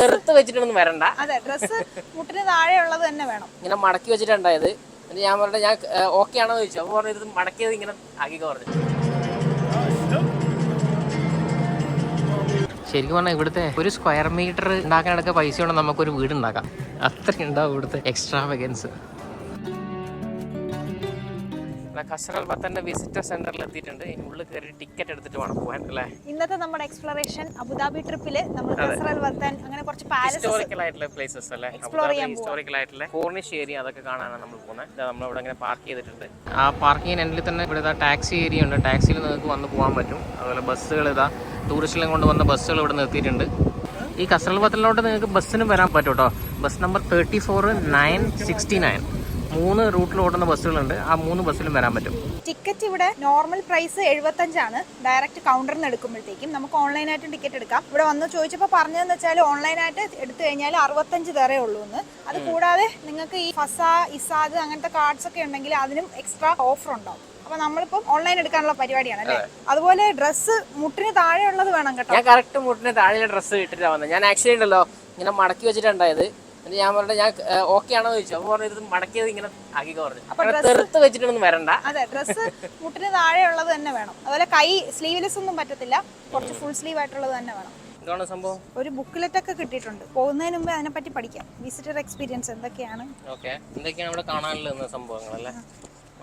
തെറുത്ത് വെച്ചിട്ടൊന്നും വരണ്ട. അതെ, ഡ്രസ്സ് മുട്ടിന് താഴെ ഉള്ളത് തന്നെ വേണം. ഇങ്ങനെ മടക്കി വെച്ചിട്ടുണ്ടായത്. ഞാൻ പറഞ്ഞ ഞാൻ ഓക്കെ ആണോ ചോദിച്ചു. അപ്പൊ പറഞ്ഞത് മടക്കിയത് ഇങ്ങനെ ആക്കിക്കോ പറഞ്ഞു. ശരിക്കും പറഞ്ഞാൽ ഇവിടുത്തെ ഒരു സ്ക്വയർ മീറ്റർ ഉണ്ടാക്കാനൊക്കെ പൈസ കൊണ്ട് നമുക്കൊരു വീട് ഉണ്ടാക്കാം. അത്രയും ഉണ്ടാവും ഇവിടുത്തെ എക്സ്ട്രാവഗൻസ്. കസ്റൽ ബത്തന്റെ വിസിറ്റർ സെന്ററിൽ എത്തിയിട്ടുണ്ട്. ഉള്ളിൽ കയറി ടിക്കറ്റ് എടുത്തിട്ട് വേണം പോകാൻ അല്ലേ. ഇന്നത്തെ നമ്മുടെ എക്സ്പ്ലോറേഷൻ അബുദാബി ട്രിപ്പില് നമ്മൾ കസ്റൽ ബത്തൻ അങ്ങനെ കുറച്ച് പാലസസ്, ഹിസ്റ്റോറിക്കൽ ആയിട്ടുള്ള പ്ലേസസ് അല്ലേ, ഹിസ്റ്റോറിക്കൽ ആയിട്ടുള്ള കോർണിഷ് ഏരിയ അതൊക്കെ കാണാനാണ് നമ്മൾ പോകുന്നത്. നമ്മളിവിടെ ഇങ്ങനെ പാർക്ക് ചെയ്തിട്ടുണ്ട്. ആ പാർക്കിങ്ങിന് എൻഡിൽ തന്നെ ഇവിടെ ടാക്സി ഏരിയ ഉണ്ട്. ടാക്സിയിൽ നിങ്ങൾക്ക് വന്ന് പോകാൻ പറ്റും. അതുപോലെ ബസ്സുകൾ ഇതാ ടൂറിസ്റ്റിലും കൊണ്ടുവന്ന ബസ്സുകൾ ഇവിടെ നിർത്തിയിട്ടുണ്ട്. ഈ കസ്റൽ ബത്തനിലോട്ട് നിങ്ങൾക്ക് ബസ്സിനും വരാൻ പറ്റും കേട്ടോ. ബസ് നമ്പർ 34, 9, 69 3 റൂട്ടിൽ ഓടുന്ന ബസ്സുകളുണ്ട്. ആ 3 ബസ്സിലും വരാൻ പറ്റും. ടിക്കറ്റ് ഇവിടെ നോർമൽ പ്രൈസ് 75 ആണ്. ഡയറക്റ്റ് കൗണ്ടറിൽ നിന്ന് എടുക്കുമ്പോഴത്തേക്കും നമുക്ക് ഓൺലൈനായിട്ടും ടിക്കറ്റ് എടുക്കാം. ഇവിടെ വന്ന് ചോദിച്ചപ്പോൾ പറഞ്ഞതെന്ന് വെച്ചാൽ ഓൺലൈനായിട്ട് എടുത്തു കഴിഞ്ഞാൽ 65 തരേ ഉള്ളൂ എന്ന്. അത് കൂടാതെ നിങ്ങൾക്ക് ഈ ഫസ, ഇസാദ് അങ്ങനത്തെ കാർഡ്സ് ഒക്കെ ഉണ്ടെങ്കിൽ അതിനും എക്സ്ട്രാ ഓഫർ ഉണ്ടാവും. അപ്പൊ നമ്മളിപ്പം ഓൺലൈൻ എടുക്കാനുള്ള പരിപാടിയാണ് അല്ലേ. അതുപോലെ ഡ്രസ്സ് മുട്ടിന് താഴെ ഉള്ളത് വേണം കേട്ടോ. ഞാൻ കറക്റ്റ് മുട്ടിന് താഴെ ഡ്രസ്സ് ഇട്ടിട്ടാണ് വന്നത്. ഞാൻ ആക്ച്വലി ഉണ്ടല്ലോ ഇങ്ങനെ മടക്കി വെച്ചിട്ടുണ്ടായത്. ഞാൻ പറഞ്ഞ ഞാൻ ഓക്കെ ആണോ ചോദിച്ചു. അപ്പൊ പറഞ്ഞത് മടക്കിയത് ഇങ്ങനെ ആക്കിക്കോ പറഞ്ഞു. തെറുത്ത് വെച്ചിട്ടൊന്നും വരണ്ട. അതെ, ഡ്രസ്സ് മുട്ടിന് താഴെ ഉള്ളത് തന്നെ വേണം. അതുപോലെ കൈ സ്ലീവ്ലെസ് ഒന്നും പറ്റത്തില്ല, കുറച്ച് ഫുൾ സ്ലീവ് ആയിട്ടുള്ളത് തന്നെ വേണം. ഇതാണ് സംഭവം. ഒരു ബുക്ക്ലെറ്റ് ഒക്കെ കിട്ടിയിട്ടുണ്ട്. പോകുന്നതിന് മുമ്പ് അതിനെപ്പറ്റി പഠിക്കാം. വിസിറ്റർ എക്സ്പീരിയൻസ് എന്തൊക്കെയാണ്, എന്തൊക്കെയാണ് ഇവിടെ കാണാനുള്ള സംഭവങ്ങളല്ലേ.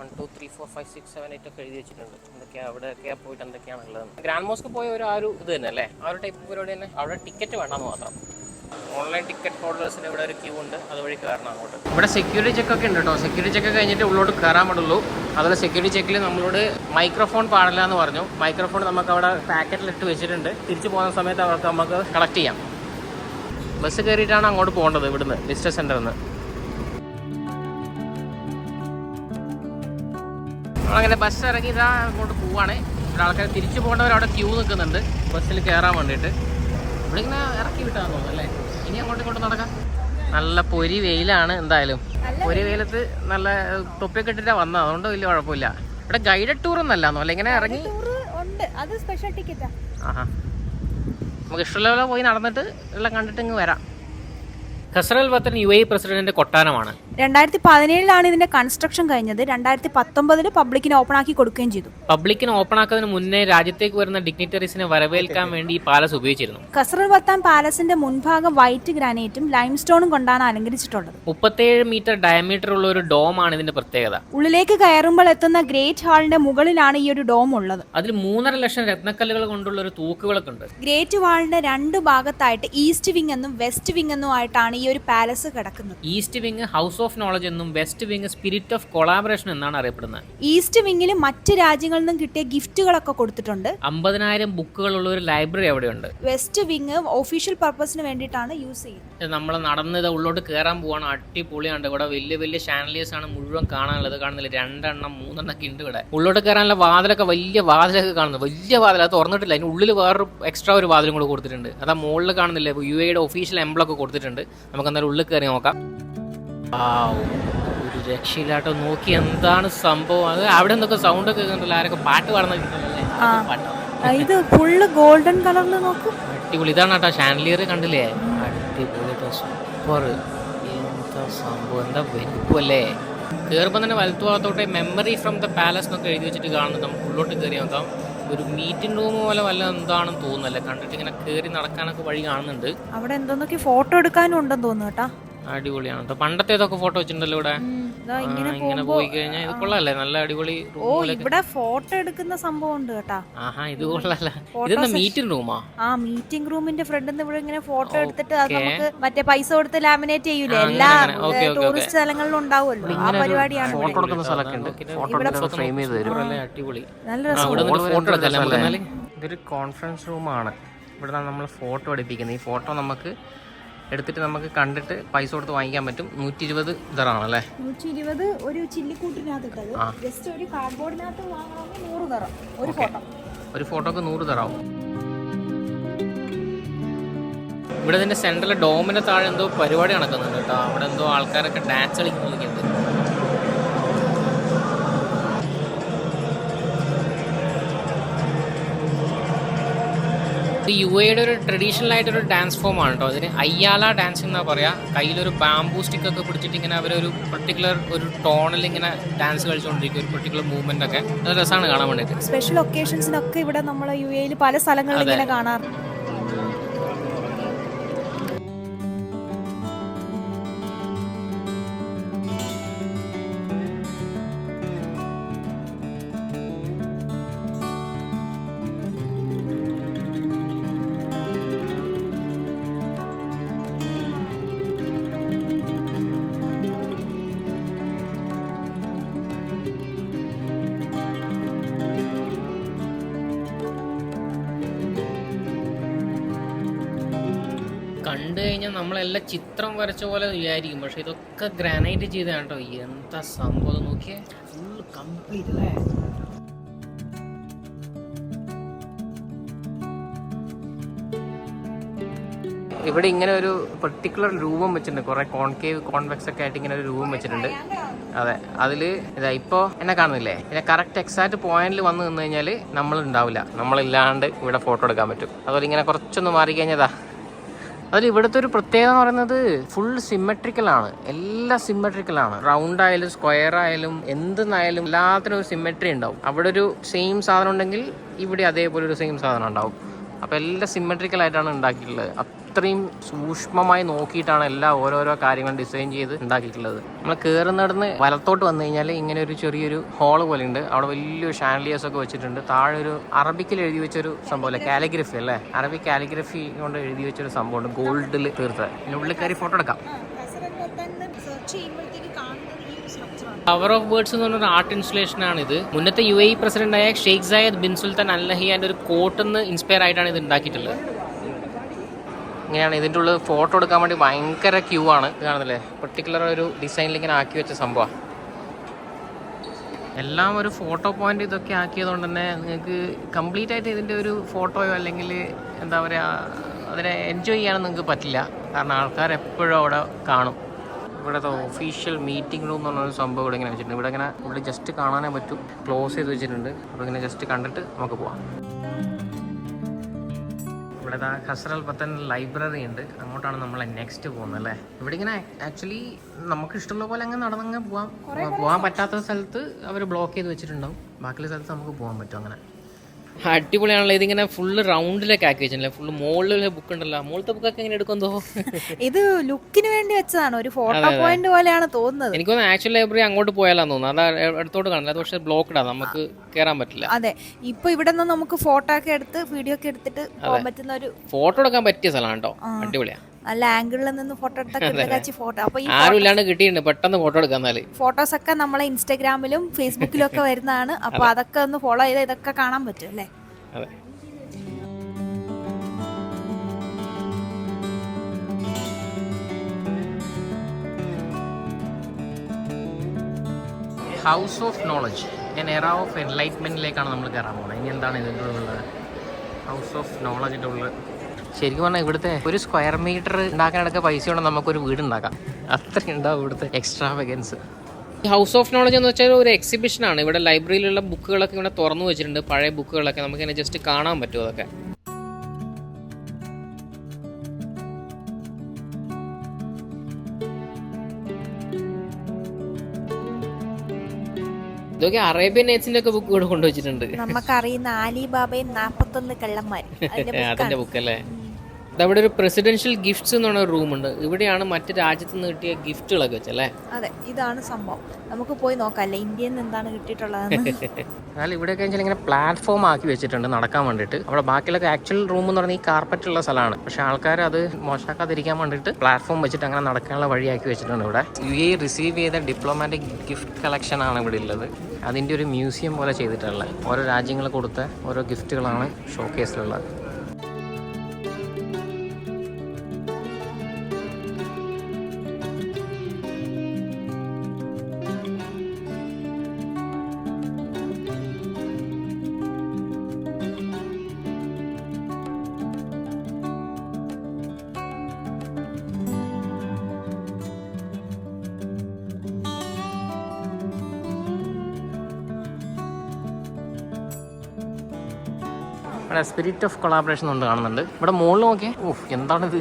1, 2, 3, 4, 5, 6, 7, 8 ഒക്കെ എഴുതി വെച്ചിട്ടുണ്ട്. എന്തൊക്കെയാ അവിടെയൊക്കെ പോയിട്ട് എന്തൊക്കെയാണുള്ളത്. ഗ്രാൻഡ് മോസ്ക് പോയ ആ ഒരു ഇത് തന്നെ അല്ലേ, ആ ഒരു ടൈപ്പ് പരിപാടി തന്നെ. അവിടെ ടിക്കറ്റ് വേണമെന്ന് മാത്രം. ഓൺലൈൻ ടിക്കറ്റ് ഹോൾഡേഴ്സിന് ഇവിടെ ഒരു ക്യൂ ഉണ്ട്. അതുവഴി കയറണം അങ്ങോട്ട്. ഇവിടെ സെക്യൂരിറ്റി ചെക്കൊക്കെ ഉണ്ട് കേട്ടോ. സെക്യൂരിറ്റി ചെക്ക് കഴിഞ്ഞിട്ട് ഉള്ളോട്ട് കയറാൻ പറ്റുള്ളൂ. അതുപോലെ സെക്യൂരിറ്റി ചെക്കിൽ നമ്മളോട് മൈക്രോഫോൺ പാടില്ല എന്ന് പറഞ്ഞു. മൈക്രോഫോൺ നമുക്ക് അവിടെ പാക്കറ്റിലിട്ട് വെച്ചിട്ടുണ്ട്. തിരിച്ചു പോകുന്ന സമയത്ത് അവർക്ക് നമുക്ക് കളക്ട് ചെയ്യാം. ബസ് കയറിയിട്ടാണ് അങ്ങോട്ട് പോകേണ്ടത് ഇവിടുന്ന് വിസിറ്റർ സെന്ററിൽ നിന്ന്. നമ്മളങ്ങനെ ബസ് ഇറങ്ങി ഇതാ അങ്ങോട്ട് പോവാണ്. ഇവിടെ ആൾക്കാർ തിരിച്ചു പോകേണ്ടവർ അവിടെ ക്യൂ നിൽക്കുന്നുണ്ട് ബസ്സിൽ കയറാൻ വേണ്ടിയിട്ട്. ഇവിടെ ഇങ്ങനെ ഇറക്കി വിട്ടാന്ന് തോന്നുന്നു അല്ലേ. ഇനി അങ്ങോട്ടും ഇങ്ങോട്ടും നടക്കാം. നല്ല പൊരി വെയിലാണ്. എന്തായാലും പൊരി വെയിലത്ത് നല്ല തൊപ്പിയൊക്കെ ഇട്ടിട്ടാണ് വന്നത്. അതുകൊണ്ട് വലിയ കുഴപ്പമില്ല. ഇവിടെ ഗൈഡഡ് ടൂർ ഒന്നല്ലാന്നോ അല്ലെ, ഇങ്ങനെ ഇറങ്ങി ആഹാ നമുക്ക് ഇഷ്ടമുള്ള പോയി നടന്നിട്ട് എല്ലാം കണ്ടിട്ട് ഇങ്ങ് വരാം. കസ്റൽ ബത്തൻ UAE പ്രസിഡന്റിന്റെ കൊട്ടാരമാണ്. 2017 ഇതിന്റെ കൺസ്ട്രക്ഷൻ കഴിഞ്ഞത്. 2019 പബ്ലിക്കിന് ഓപ്പൺ ആക്കി കൊടുക്കുകയും ചെയ്തു. പബ്ലിക്കിന് ഓപ്പൺ ആക്കുന്നതിന് മുന്നേ രാജ്യത്തേക്ക് വരുന്ന ഡിഗ്നിറ്ററീസിനെ വരവേൽക്കാൻ വേണ്ടി ഈ പാലസ് ഉപയോഗിച്ചിരുന്നു. കസ്റൽ ബത്തൻ പാലസിന്റെ മുൻഭാഗം വൈറ്റ് ഗ്രാനൈറ്റും ലൈം സ്റ്റോണും കൊണ്ടാണ് അലങ്കരിച്ചിട്ടുള്ളത്. 37 മീറ്റർ ഡയമീറ്റർ ഉള്ള ഒരു ഡോം ആണ് ഇതിന്റെ പ്രത്യേകത. ഉള്ളിലേക്ക് കയറുമ്പോൾ എത്തുന്ന ഗ്രേറ്റ് ഹാളിന്റെ മുകളിലാണ് ഈ ഒരു ഡോം ഉള്ളത്. അതിൽ 3.5 ലക്ഷം രത്നക്കല്ലുകൾ കൊണ്ടുള്ള ഒരു തൂക്കുകളൊക്കെ ഉണ്ട്. ഗ്രേറ്റ് വാളിന്റെ 2 ഭാഗത്തായിട്ട് ഈസ്റ്റ് വിങ് എന്നും വെസ്റ്റ് വിങ് എന്നും ആയിട്ടാണ് ഈ ഒരു പാലസ് കിടക്കുന്നത്. East wing house of knowledge എന്നും west wing spirit of collaboration എന്നാണ് അറിയപ്പെടുന്നത്. ഈസ്റ്റ് വിങ്ങിൽ മറ്റ് രാജ്യങ്ങളിൽ നിന്നും കിട്ടിയ ഗിഫ്റ്റുകളൊക്കെ കൊടുത്തിട്ടുണ്ട്. 50,000 ബുക്കുകളുള്ള ഒരു ലൈബ്രറി അവിടെയുണ്ട്. വെസ്റ്റ് വിങ് ഒഫീഷ്യൽ പർപ്പസിന് വേണ്ടിയിട്ടാണ് യൂസ് ചെയ്യുന്നത്. നമ്മൾ നടന്നത് ഉള്ളോട്ട് കയറാൻ പോവാണ്. അടിപൊളിയാണ്. ഇവിടെ വലിയ വലിയ ഷാൻലിയേഴ്സ് ആണ് മുഴുവൻ കാണാനുള്ളത്. കാണുന്നില്ല, 2 എണ്ണം 3 എണ്ണം ഒക്കെ ഉണ്ട് ഇവിടെ. ഉള്ളോട്ട് കയറാനുള്ള വാതിലൊക്കെ വലിയ വാതിലൊക്കെ കാണുന്നത്. വലിയ വാതിൽ അത് തുറന്നിട്ടില്ല. അതിന് ഉള്ളിൽ വേറൊരു എക്സ്ട്രാ ഒരു വാതിലും കൂടെ കൊടുത്തിട്ടുണ്ട്. അതാ മുകളിൽ കാണുന്നില്ല, UAEയുടെ ഒഫീഷ്യൽ എംബ്ലൊക്കെ കൊടുത്തിട്ടുണ്ട്. നമുക്ക് എന്തായാലും ഉള്ളിൽ കയറി നോക്കാം. ഒരു രക്ഷയില്ലാട്ടോ. നോക്കി എന്താണ് സംഭവം. അത് അവിടെ എന്തൊക്കെ സൗണ്ട് ഒക്കെ കേൾക്കുന്നുണ്ടല്ലോ. ആരൊക്കെ പാട്ട് പാടുന്നല്ലേ. ഇത് ഫുള്ള് ഗോൾഡൻ കളറിൽ നോക്കും. അടിപൊളി. ഇതാണ് കേട്ടോ ഷാൻലിയർ. കണ്ടില്ലേ, അടിപൊളി സൂപ്പർ. എന്താ സംഭവം, എന്താ വലിപ്പല്ലേ. കയറുമ്പോൾ തന്നെ വലത്തുഭാഗത്തോട്ടെ മെമ്മറി ഫ്രം ദ പാലസ് എന്നൊക്കെ എഴുതി വെച്ചിട്ട് കാണുന്നത്. നമുക്ക് ഉള്ളോട്ട് കയറി നോക്കാം. ഒരു മീറ്റിംഗ് റൂം പോലെ വല്ല എന്താണെന്ന് തോന്നുന്നല്ലേ. കണ്ടിട്ട് ഇങ്ങനെ കയറി നടക്കാനൊക്കെ വഴി കാണുന്നുണ്ട്. അവിടെ എന്തോന്നൊക്കെ ഫോട്ടോ എടുക്കാനും ഉണ്ടെന്ന് തോന്നുന്നു കേട്ടോ. അടിപൊളിയാണ് കേട്ടോ. പണ്ടത്തേതൊക്കെ ഫോട്ടോ വെച്ചിട്ടുണ്ടല്ലോ ഇവിടെ. ഇങ്ങനെ പോയി കഴിഞ്ഞാൽ ഇത് കൊള്ളാല്ലേ, നല്ല അടിപൊളി. ഇവിടെ ഫോട്ടോ എടുക്കുന്ന സംഭവം ഉണ്ട് കേട്ടാ. ആഹാ, ഇത് കൊള്ളാല്ല. ഇതെന്താ മീറ്റിംഗ് റൂമാ? ആ, മീറ്റിംഗ് റൂമിന്റെ ഫ്രണ്ടിൽ ഇവിടെ ഇങ്ങനെ ഫോട്ടോ എടുത്തിട്ട് അത് നമുക്ക് മറ്റേ പൈസ കൊടുത്ത് ലാമിനേറ്റ് ചെയ്യൂലേ. എല്ലാ ടൂറിസ്റ്റ് സ്ഥലങ്ങളിലും ഉണ്ടാവുമല്ലോ, ആ പരിപാടിയാണ്. ഫോട്ടോ എടുക്കുന്ന സ്ഥലമൊക്കെ ഉണ്ട്. അടിപൊളി. നല്ല രസം. ഫോട്ടോ എടുക്കാം. ഇതൊരു കോൺഫറൻസ് റൂമാണ്. ഇവിടെ നമ്മൾ ഫോട്ടോ എടുപ്പിക്കുന്നത്. ഈ ഫോട്ടോ നമുക്ക് എടുത്തിട്ട് നമുക്ക് കണ്ടിട്ട് പൈസ കൊടുത്ത് വാങ്ങിക്കാൻ പറ്റും. 120 ദിർഹം അല്ലേ. 120 ഒരു ചില്ലിക്കൂട്ടിനകത്ത് ഇട്ടത്. ജസ്റ്റ് ഒരു കാർഡ്ബോർഡിനകത്ത് വാങ്ങണമെങ്കിൽ 100 ദിർഹം ഒരു ഫോട്ടോ. ഒരു ഫോട്ടോക്ക് 100 ദിർഹം. ഇവിടെ ഇതിന്റെ സെൻട്രൽ ഡോമിന്റെ താഴെ എന്തോ പരിപാടി നടക്കുന്നുണ്ട് കേട്ടോ. അവിടെ എന്തോ ആൾക്കാരൊക്കെ ഡാൻസ് കളിക്കുന്നതൊക്കെ ഉണ്ട്. UAE ഒരു ട്രഡീഷണൽ ആയിട്ടൊരു ഡാൻസ് ഫോം ആണ് കേട്ടോ. അതിന് അയ്യാല ഡാൻസ് എന്നാ പറയാ. കയ്യിലൊരു ബാംബൂ സ്റ്റിക്ക് ഒക്കെ പിടിച്ചിട്ട് ഇങ്ങനെ അവരൊരു പർട്ടിക്കുലർ ഒരു ടോണിൽ ഇങ്ങനെ ഡാൻസ് കളിച്ചുകൊണ്ടിരിക്കും, ഒരു പർട്ടിക്കുലർ മൂവ്മെന്റ് ഒക്കെ. അത് രസമാണ് കാണാൻ വേണ്ടിയിട്ട്. സ്പെഷ്യൽ ഒക്കേഷൻസിനൊക്കെ ഇവിടെ നമ്മൾ UAE പല സ്ഥലങ്ങളിൽ ഇങ്ങനെ കാണാറുണ്ട്. കണ്ടു കഴിഞ്ഞാൽ നമ്മളെല്ലാം ചിത്രം വരച്ച പോലെ വിചാരിക്കും, പക്ഷെ ഇതൊക്കെ ഗ്രാനൈറ്റ് ചെയ്തതാണ് കേട്ടോ. എന്താ സംഭവം നോക്കിയേ, ഫുൾ കംപ്ലീറ്റ് അല്ലേ. ഇവിടെ ഇങ്ങനെ ഒരു പെർട്ടിക്കുലർ രൂപം വെച്ചിട്ടുണ്ട്, കുറെ കോൺകേവ് കോൺവെക്സ് ഒക്കെ ആയിട്ട് ഇങ്ങനെ ഒരു രൂപം വെച്ചിട്ടുണ്ട്. അതെ, അതില് ഇതാ ഇപ്പോ എന്നെ കാണുന്നില്ലേ, പിന്നെ കറക്റ്റ് എക്സാക്ട് പോയിന്റിൽ വന്ന് നിന്ന് കഴിഞ്ഞാൽ നമ്മൾ ഉണ്ടാവില്ല, നമ്മളില്ലാണ്ട് ഇവിടെ ഫോട്ടോ എടുക്കാൻ പറ്റും. അതുപോലെ ഇങ്ങനെ കുറച്ചൊന്ന് മാറി കഴിഞ്ഞതാ. അതിൽ ഇവിടുത്തെ ഒരു പ്രത്യേകത എന്ന് പറയുന്നത് ഫുൾ സിമെട്രിക്കലാണ്, എല്ലാം സിമെട്രിക്കലാണ്. റൗണ്ട് ആയാലും സ്ക്വയർ ആയാലും എന്തെന്നായാലും എല്ലാത്തിനും ഒരു സിമെട്രി ഉണ്ടാവും. അവിടെ ഒരു സെയിം സാധനം ഉണ്ടെങ്കിൽ ഇവിടെ അതേപോലെ ഒരു സെയിം സാധനം ഉണ്ടാവും. അപ്പോൾ എല്ലാം സിമെട്രിക്കലായിട്ടാണ് ഉണ്ടാക്കിയിട്ടുള്ളത്. അത്രയും സൂക്ഷ്മമായി നോക്കിയിട്ടാണ് എല്ലാ ഓരോരോ കാര്യങ്ങളും ഡിസൈൻ ചെയ്ത് ഉണ്ടാക്കിയിട്ടുള്ളത്. നമ്മൾ കയറുന്നിടന്ന് വലത്തോട്ട് വന്നു കഴിഞ്ഞാൽ ഇങ്ങനെ ഒരു ചെറിയൊരു ഹോള് പോലെ ഉണ്ട്. അവിടെ വലിയൊരു ഷാൻലിയേഴ്സ് ഒക്കെ വെച്ചിട്ടുണ്ട്. താഴെ ഒരു അറബിക്കിൽ എഴുതി വെച്ചൊരു സംഭവമല്ലേ, കാലിഗ്രഫി അല്ലേ, അറബിക് കാലിഗ്രഫി കൊണ്ട് എഴുതി വെച്ചൊരു സംഭവമുണ്ട്, ഗോൾഡിൽ തീർത്ത്. പിന്നെ ഉള്ളിൽ കയറി ഫോട്ടോ എടുക്കാം. പവർ ഓഫ് ബേർഡ്സ് എന്ന് പറഞ്ഞൊരു ആർട്ട് ഇൻസ്റ്റലേഷൻ ആണ് ഇത്. മുന്നത്തെ UAE പ്രസിഡന്റായ ഷെയ്ഖ് സായദ് ബിൻ സുൽത്താൻ അൽ നഹിയാന്റെ ഒരു കോട്ടിന്ന് ഇൻസ്പയർ ആയിട്ടാണ് ഇത് ഉണ്ടാക്കിയിട്ടുള്ളത്. ഇങ്ങനെയാണ് ഇതിൻ്റെ ഉള്ളിൽ ഫോട്ടോ എടുക്കാൻ വേണ്ടി ഭയങ്കര ക്യൂ ആണ്. ഇത് കാണുന്നില്ലേ, പെർട്ടിക്കുലർ ഒരു ഡിസൈനിൽ ഇങ്ങനെ ആക്കി വെച്ച സംഭവം. എല്ലാം ഒരു ഫോട്ടോ പോയിന്റ് ഇതൊക്കെ ആക്കിയതുകൊണ്ട് തന്നെ നിങ്ങൾക്ക് കംപ്ലീറ്റ് ആയിട്ട് ഇതിൻ്റെ ഒരു ഫോട്ടോയോ അല്ലെങ്കിൽ എന്താ പറയുക അതിനെ എൻജോയ് ചെയ്യാനൊന്നും നിങ്ങൾക്ക് പറ്റില്ല. കാരണം ആൾക്കാർ എപ്പോഴും അവിടെ കാണും. ഇവിടുത്തെ ഒഫീഷ്യൽ മീറ്റിംഗ് റൂം എന്ന് പറഞ്ഞൊരു സംഭവം ഇവിടെ ഇങ്ങനെ വെച്ചിട്ടുണ്ട്. ഇവിടെ ജസ്റ്റ് കാണാനേ പറ്റും, ക്ലോസ് ചെയ്ത് വെച്ചിട്ടുണ്ട്. അപ്പോൾ ഇങ്ങനെ ജസ്റ്റ് കണ്ടിട്ട് നമുക്ക് പോവാം. ഇവിടെ ഖസ്റൽ ബത്തൻ ലൈബ്രറി ഉണ്ട്, അങ്ങോട്ടാണ് നമ്മൾ നെക്സ്റ്റ് പോകുന്നത് അല്ലേ. ഇവിടെ ഇങ്ങനെ ആക്ച്വലി നമുക്ക് ഇഷ്ടമുള്ള പോലെ അങ്ങ് നടന്നങ്ങ് പോകാൻ പറ്റാത്ത സ്ഥലത്ത് അവർ ബ്ലോക്ക് ചെയ്ത് വെച്ചിട്ടുണ്ടാവും, ബാക്കിയുള്ള സ്ഥലത്ത് നമുക്ക് പോകാൻ പറ്റും. അങ്ങനെ അടിപൊളിയാണല്ലോ. ഇതിങ്ങനെ ഫുള്ള് റൗണ്ടിലൊക്കെ ആക്കി വെച്ചിട്ടില്ലേ, ഫുള്ള് മുകളിലെ ബുക്ക് ഉണ്ടല്ലോ. മുകളിലത്തെ ബുക്കൊക്കെ എങ്ങനെ എടുക്കുമെന്നോ. ഇത് ലുക്കിന് വേണ്ടി വെച്ചതാണ്, ഒരു ഫോട്ടോ പോയിന്റ് പോലെയാണ് തോന്നുന്നത്. എനിക്ക് തോന്നുന്നു ആക്ച്വൽ ലൈബ്രറി അങ്ങോട്ട് പോയാലാന്ന് തോന്നുന്നു. അത് അടുത്തോട്ട് കാണില്ല, അത് പക്ഷേ ബ്ലോക്ക്ഡാ, നമുക്ക് കയറാൻ പറ്റില്ല. അതെ, ഇപ്പൊ ഇവിടെ നിന്ന് നമുക്ക് ഫോട്ടോ ഒക്കെ എടുത്ത് വീഡിയോ ഒക്കെ എടുത്തിട്ട് പോകാൻ പറ്റുന്ന ഒരു ഫോട്ടോ എടുക്കാൻ പറ്റിയ സ്ഥലമാണ് കേട്ടോ, അടിപൊളിയാ. നല്ല ആംഗിളിൽ നിന്ന് ഫോട്ടോ എടുത്ത ഫോട്ടോ. അപ്പൊ ആരും ഇല്ലാണ്ട് കിട്ടിയിട്ടുണ്ട്, പെട്ടെന്ന് ഫോട്ടോ എടുക്കാന്നാല്. ഫോട്ടോസ് ഒക്കെ നമ്മളെ ഇൻസ്റ്റാഗ്രാമിലും ഫേസ്ബുക്കിലും ഒക്കെ വരുന്നതാണ്. അപ്പൊ അതൊക്കെ ഒന്ന് ഫോളോ ചെയ്ത് ഇതൊക്കെ കാണാൻ പറ്റും അല്ലേ. അതെ. House of knowledge, an era of എൻലൈറ്റ്മെന്റിലേക്കാണ് നമ്മൾ കയറാൻ പോകുന്നത്. ഇനി എന്താണ് ഇതിൻ്റെ ഉള്ളത്, ഹൗസ് ഓഫ് നോളജിൻ്റെ ഉള്ളിൽ. ശരിക്കും പറഞ്ഞാൽ ഇവിടുത്തെ ഒരു സ്ക്വയർ മീറ്റർ ഉണ്ടാക്കാനൊക്കെ പൈസ കൊണ്ട് നമുക്കൊരു വീട് ഉണ്ടാക്കാം, അത്രയും ഉണ്ടാവും ഇവിടുത്തെ എക്സ്ട്രാവഗൻസ്. ഹൗസ് ഓഫ് നോളജ് എന്ന് വെച്ചാൽ ഒരു എക്സിബിഷനാണ്. ഇവിടെ ലൈബ്രറിയിലുള്ള ബുക്കുകളൊക്കെ ഇവിടെ തുറന്നു വെച്ചിട്ടുണ്ട്, പഴയ ബുക്കുകളൊക്കെ നമുക്ക് ഇങ്ങനെ ജസ്റ്റ് കാണാൻ പറ്റും. അതൊക്കെ ഇതൊക്കെ അറേബ്യൻ നൈറ്റ്സിന്റെ ഒക്കെ ബുക്ക് ഇവിടെ കൊണ്ടുവച്ചിട്ടുണ്ട്. നമുക്കറിയുന്ന ആലിബാബയും 41 കള്ളന്മാരും അതിന്റെ ബുക്കല്ലേ. അവിടെ ഒരു പ്രസിഡൻഷ്യൽ ഗിഫ്റ്റ്സ് എന്ന് പറഞ്ഞ റൂമുണ്ട്. ഇവിടെയാണ് മറ്റു രാജ്യത്ത് നിന്ന് കിട്ടിയ ഗിഫ്റ്റുകളൊക്കെ വെച്ചല്ലേ. അതെ, ഇതാണ് സംഭവം. നമുക്ക് പോയി നോക്കാല്ലേ ഇന്ത്യയിൽ നിന്ന് എന്താണ് കിട്ടിയിട്ടുള്ളതെന്ന്. എന്നാൽ ഇവിടെയൊക്കെ ഇങ്ങനെ പ്ലാറ്റ്ഫോം ആക്കി വെച്ചിട്ടുണ്ട് നടക്കാൻ വേണ്ടിയിട്ട്. അവിടെ ബാക്കിയുള്ളൊക്കെ ആക്ച്വൽ റൂം എന്ന് പറഞ്ഞാൽ ഈ കാർപ്പറ്റ് ഉള്ള സ്ഥലമാണ്, പക്ഷെ ആൾക്കാർ അത് മോശമാക്കാതിരിക്കാൻ വേണ്ടിയിട്ട് പ്ലാറ്റ്ഫോം വെച്ചിട്ട് അങ്ങനെ നടക്കാനുള്ള വഴിയാക്കി വെച്ചിട്ടുണ്ട്. ഇവിടെ UAE റിസീവ് ചെയ്ത ഡിപ്ലോമാറ്റിക് ഗിഫ്റ്റ് കളക്ഷൻ ആണ് ഇവിടെ ഉള്ളത്. അതിൻ്റെ ഒരു മ്യൂസിയം പോലെ ചെയ്തിട്ടുള്ളത്. ഓരോ രാജ്യങ്ങൾ കൊടുത്ത ഓരോ ഗിഫ്റ്റുകളാണ് ഷോക്കേസിലുള്ളത്. അവിടെ സ്പിരിറ്റ് ഓഫ് കൊളാബറേഷൻ കൊണ്ട് കാണുന്നുണ്ട്. ഇവിടെ മുകളിൽ നോക്കിയേ, ഓഹ് എന്താണിത്.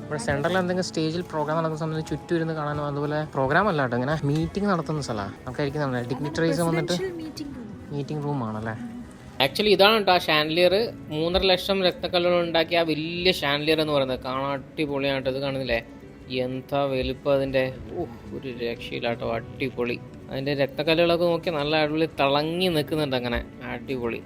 ഇവിടെ സെൻട്രലിൽ എന്തെങ്കിലും സ്റ്റേജിൽ പ്രോഗ്രാം നടക്കുന്ന സമയത്ത് ചുറ്റും ഇരുന്ന് കാണാനും, അതുപോലെ പ്രോഗ്രാം അല്ല കേട്ടോ, ഇങ്ങനെ മീറ്റിംഗ് നടത്തുന്ന സ്ഥലമാണ്. നമുക്കായിരിക്കും ഡിഗ്നിറ്ററീസ് വന്നിട്ട് മീറ്റിംഗ് റൂമാണല്ലേ. ആക്ച്വലി ഇതാണ് കേട്ടോ ആ ഷാൻഡിലിയർ. 3.5 ലക്ഷം രക്തക്കല്ലുകൾ ഉണ്ടാക്കിയ ആ വലിയ ഷാൻഡിലിയർ എന്ന് പറയുന്നത്. കാണാൻ അടിപൊളിയായിട്ട്. ഇത് കാണുന്നില്ലേ എന്താ വലുപ്പം അതിൻ്റെ. ഒരു രക്ഷയില്ലാട്ടോ, അടിപൊളി. അതിൻ്റെ രക്തക്കല്ലുകളൊക്കെ നോക്കി നല്ല അടിപൊളി തിളങ്ങി നിൽക്കുന്നുണ്ട്. അങ്ങനെ അടിപൊളി.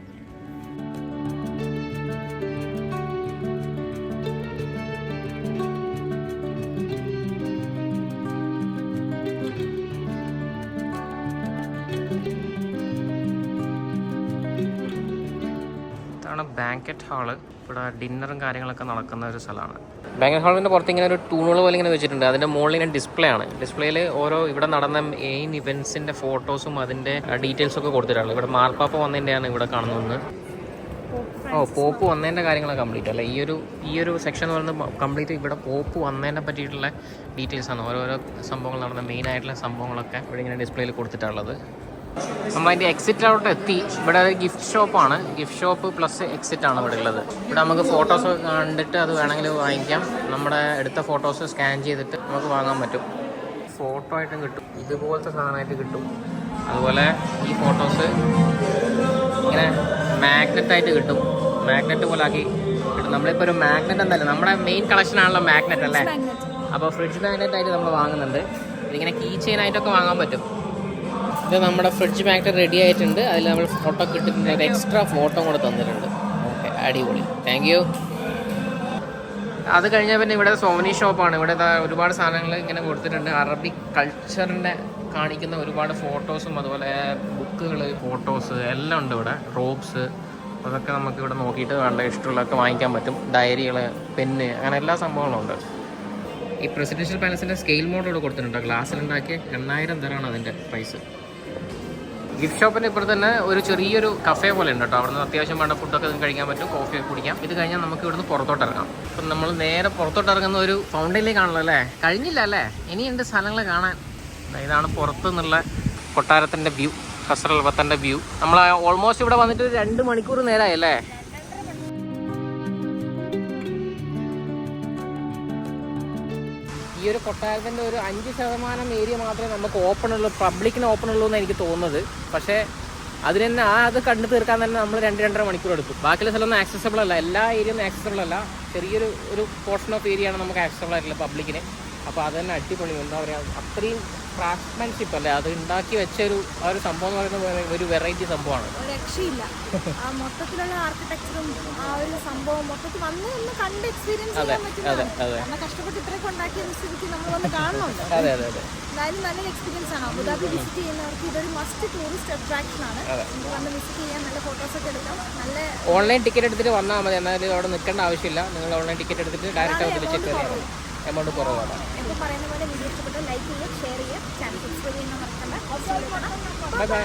Banquet hall. ഇവിടെ ഡിന്നറും കാര്യങ്ങളൊക്കെ നടക്കുന്ന ഒരു സ്ഥലമാണ്. ബാങ്കറ്റ് ഹാളിൻ്റെ പുറത്ത് ഇങ്ങനെ ഒരു തൂണുകൾ പോലെ ഇങ്ങനെ വെച്ചിട്ടുണ്ട്. അതിൻ്റെ മുകളിൽ ഇങ്ങനെ ഡിസ്പ്ലേ ആണ്. ഡിസ്പ്ലേയിൽ ഓരോ ഇവിടെ നടന്ന മെയിൻ ഇവൻസിൻ്റെ ഫോട്ടോസും അതിൻ്റെ ഡീറ്റെയിൽസും ഒക്കെ കൊടുത്തിട്ടാണ്. ഇവിടെ മാർപ്പാപ്പ വന്നതിൻ്റെയാണ് ഇവിടെ കാണുന്നത്. പോപ്പ് വന്നതിൻ്റെ കാര്യങ്ങളൊക്കെ കംപ്ലീറ്റ് അല്ലേ. ഈ ഒരു സെക്ഷൻ എന്ന് പറയുന്നത് കംപ്ലീറ്റ് ഇവിടെ പോപ്പ് വന്നതിനെ പറ്റിയിട്ടുള്ള ഡീറ്റെയിൽസാണ്. ഓരോരോ സംഭവങ്ങൾ നടന്ന മെയിൻ ആയിട്ടുള്ള സംഭവങ്ങളൊക്കെ ഇവിടെ ഇങ്ങനെ ഡിസ്പ്ലേയിൽ കൊടുത്തിട്ടുള്ളത്. നമ്മളതിൻ്റെ എക്സിറ്റ് ഔട്ട് എത്തി. ഇവിടെ ഗിഫ്റ്റ് ഷോപ്പാണ്. ഗിഫ്റ്റ് ഷോപ്പ് പ്ലസ് എക്സിറ്റ് ആണ് ഇവിടെ ഉള്ളത്. ഇവിടെ നമുക്ക് ഫോട്ടോസ് കണ്ടിട്ട് അത് വേണമെങ്കിൽ വാങ്ങിക്കാം. നമ്മുടെ എടുത്ത ഫോട്ടോസ് സ്കാൻ ചെയ്തിട്ട് നമുക്ക് വാങ്ങാൻ പറ്റും. ഫോട്ടോ ആയിട്ടും കിട്ടും, ഇതുപോലത്തെ സാധനമായിട്ട് കിട്ടും. അതുപോലെ ഈ ഫോട്ടോസ് ഇങ്ങനെ മാഗ്നറ്റായിട്ട് കിട്ടും. മാഗ്നറ്റ് പോലെ ആക്കി കിട്ടും. നമ്മളിപ്പോൾ ഒരു മാഗ്നറ്റ് എന്തായാലും നമ്മുടെ മെയിൻ കളക്ഷനാണല്ലോ മാഗ്നറ്റ് അല്ലേ. അപ്പോൾ ഫ്രിഡ്ജ് മാഗ്നറ്റായിട്ട് നമ്മൾ വാങ്ങുന്നുണ്ട്. ഇതിങ്ങനെ കീ ചെയിനായിട്ടൊക്കെ വാങ്ങാൻ പറ്റും. ഇത് നമ്മുടെ ഫ്രിഡ്ജ് മാഗ്നറ്റ് റെഡി ആയിട്ടുണ്ട്. അതിൽ നമ്മൾ ഫോട്ടോ കിട്ടിയിട്ടുണ്ട്. ഒരു എക്സ്ട്രാ ഫോട്ടോ കൂടെ തന്നിട്ടുണ്ട്. ഓക്കെ, അടിപൊളി, താങ്ക് യു. അത് കഴിഞ്ഞാൽ പിന്നെ ഇവിടെ സോവനി ഷോപ്പാണ്. ഇവിടെ ഒരുപാട് സാധനങ്ങൾ ഇങ്ങനെ കൊടുത്തിട്ടുണ്ട്. അറബിക് കൾച്ചറിനെ കാണിക്കുന്ന ഒരുപാട് ഫോട്ടോസും അതുപോലെ ബുക്കുകൾ, ഫോട്ടോസ് എല്ലാം ഉണ്ട് ഇവിടെ. റോബ്സ്, അതൊക്കെ നമുക്ക് ഇവിടെ നോക്കിയിട്ട് നല്ല ഇഷ്ടമുള്ളതൊക്കെ വാങ്ങിക്കാൻ പറ്റും. ഡയറികൾ, പെന്ന്, അങ്ങനെ എല്ലാ സംഭവങ്ങളും ഉണ്ട്. ഈ പ്രസിഡൻഷ്യൽ പാലസിൻ്റെ സ്കെയിൽ മോഡൽ ഇവിടെ കൊടുത്തിട്ടുണ്ട്. ഗ്ലാസ്സിലുണ്ടാക്കിയ 8000 ദിർഹമാണ് അതിൻ്റെ പ്രൈസ്. ഗിഫ്റ്റ് ഷോപ്പിൻ്റെ ഇപ്പോൾ തന്നെ ഒരു ചെറിയൊരു കഫേ പോലെ ഉണ്ട് കേട്ടോ. അവിടെ നിന്ന് അത്യാവശ്യം വേണ്ട ഫുഡൊക്കെ കഴിക്കാൻ പറ്റും, കോഫിയൊക്കെ കുടിക്കാം. ഇത് കഴിഞ്ഞാൽ നമുക്ക് ഇവിടുന്ന് പുറത്തോട്ട് ഇറങ്ങാം. അപ്പം നമ്മൾ നേരെ പുറത്തോട്ട് ഇറങ്ങുന്ന ഒരു ഫൗണ്ടനിലേക്കാണല്ലോ അല്ലേ. കഴിഞ്ഞില്ല അല്ലേ, ഇനിയുണ്ട് സ്ഥലങ്ങൾ കാണാൻ. ഇതാണ് പുറത്തു നിന്നുള്ള കൊട്ടാരത്തിൻ്റെ വ്യൂ, ഖസർ അൽ വത്തൻ്റെ വ്യൂ. നമ്മൾ ഓൾമോസ്റ്റ് ഇവിടെ വന്നിട്ട് 2 മണിക്കൂർ നേരമായി അല്ലേ. ഈ ഒരു കൊട്ടാരത്തിൻ്റെ ഒരു 5% ഏരിയ മാത്രമേ നമുക്ക് ഓപ്പൺ ഉള്ളൂ, പബ്ലിക്കിന് ഓപ്പൺ ഉള്ളൂ എന്ന് എനിക്ക് തോന്നുന്നത്. പക്ഷേ അതിന് തന്നെ അത് കണ്ടു തീർക്കാൻ തന്നെ നമ്മൾ 2-2.5 മണിക്കൂർ എടുക്കും. ബാക്കിയുള്ള സ്ഥലമൊന്നും ആക്സസബിൾ അല്ല, എല്ലാ ഏരിയയൊന്നും ആക്സസബിൾ അല്ല. ചെറിയൊരു പോർഷൻ ഓഫ് ഏരിയ ആണ് നമുക്ക് ആക്സസബിൾ ആയിട്ടുള്ള പബ്ലിക്കിന്. അപ്പോൾ അത് തന്നെ അടിപൊളി, എന്താ പറയുക, അത്രയും ക്രാഫ്റ്റ്മാൻഷിപ്പ് അല്ലേ അത് ഉണ്ടാക്കി വെച്ച ആ ഒരു സംഭവം എന്ന് പറയുന്നത് ഒരു വെറൈറ്റി സംഭവമാണ്. രക്ഷയില്ല. ആ മൊത്തത്തിലുള്ള ആർക്കിടെക്ചറും ആ ഒരു സംഭവം മൊത്തത്തിൽ വന്ന് കണ്ട് എക്സ്പീരിയൻസ് ചെയ്യാൻ പറ്റും. കഷ്ടപ്പെട്ട് ഇത്രയൊക്കെ ഉണ്ടാക്കിയ സ്ഥിതിക്ക് നമ്മൾ വന്ന് കാണണമല്ലോ. എന്തായാലും നല്ലൊരു എക്സ്പീരിയൻസ് ആണ്. അബുദാബി വിസിറ്റ് ചെയ്യുന്നവർക്ക് ഇതൊരു മസ്റ്റ് ടൂറിസ്റ്റ് അട്രാക്ഷൻ ആണ്. വന്ന് വിസിറ്റ് ചെയ്യാൻ, നല്ല ഫോട്ടോസൊക്കെ എടുക്കാം. നല്ല ഓൺലൈൻ ടിക്കറ്റ് എടുത്തിട്ട് വന്നാൽ മതി. എന്നാലും അവിടെ നിൽക്കേണ്ട ആവശ്യമില്ല. നിങ്ങൾ ഓൺലൈൻ ടിക്കറ്റ് എടുത്തിട്ട് ഡയറക്റ്റ് അവിടെ വിളിച്ചിട്ട് എമൗണ്ട് കുറവാണ്. ഇപ്പോൾ പറയുന്ന പോലെ വീഡിയോ ഇഷ്ടപ്പെട്ടാൽ ലൈക്ക് ചെയ്യുക, ഷെയർ ചെയ്യുക, ചാനൽ സബ്സ്ക്രൈബ് ചെയ്യാൻ മറക്കണ്ട. Bye bye.